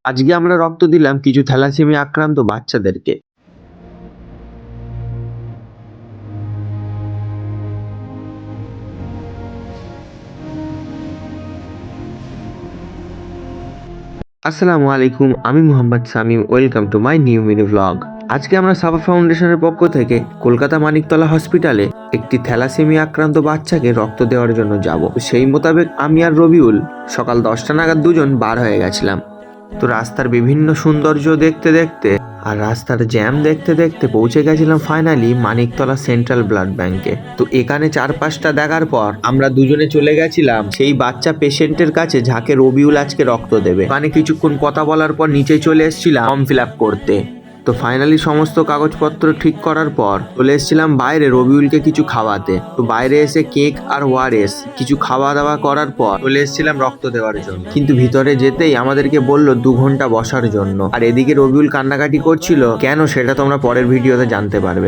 আজকে আমরা রক্ত দিলাম কিছু থ্যালাসেমিয়া আক্রান্ত বাচ্চাদেরকে। আসসালামু আলাইকুম, আমি Mohammad Samim. Welcome to my new mini vlog. আজকে আমরা সাফা ফাউন্ডেশনের পক্ষ থেকে কলকাতা মানিকতলা হসপিটালে একটি থ্যালাসেমিয়া আক্রান্ত বাচ্চাকে রক্ত দেওয়ার জন্য যাব। সেই মোতাবেক আমি আর রবিউল সকাল 10টা নাগাদ দুজন বার হয়ে গেছিলাম। তো রাস্তার বিভিন্ন সৌন্দর্য দেখতে দেখতে আর রাস্তার জ্যাম দেখতে দেখতে পৌঁছে গেছিলাম ফাইনালি মানিকতলা সেন্ট্রাল ব্লাড ব্যাংকে। তো এখানে 4-5টা দেখার পর আমরা দুজনে চলে গেছিলাম সেই বাচ্চা পেশেন্টের কাছে যাকে রবিউল আজকে রক্ত দেবে। মানে কিছুক্ষণ কথা বলার পর নিচে চলে এসেছিলাম ফর্ম ফিল আপ করতে। তো ফাইনালি সমস্ত কাগজপত্র ঠিক করার পর চলে এসেছিলাম বাইরে রবিউলকে কিছু খাওয়াতে। তো বাইরে এসে কেক আর ওয়ারেস কিছু খাওয়া দাওয়া করার পর চলে এসেছিলাম রক্ত দেওয়ার জন্য। কিন্তু ভিতরে যেতেই আমাদেরকে বললো 2 ঘন্টা বসার জন্য। আর এদিকে রবিউল কান্নাকাটি করছিল কেন, সেটা তোমরা পরের ভিডিওতে জানতে পারবে।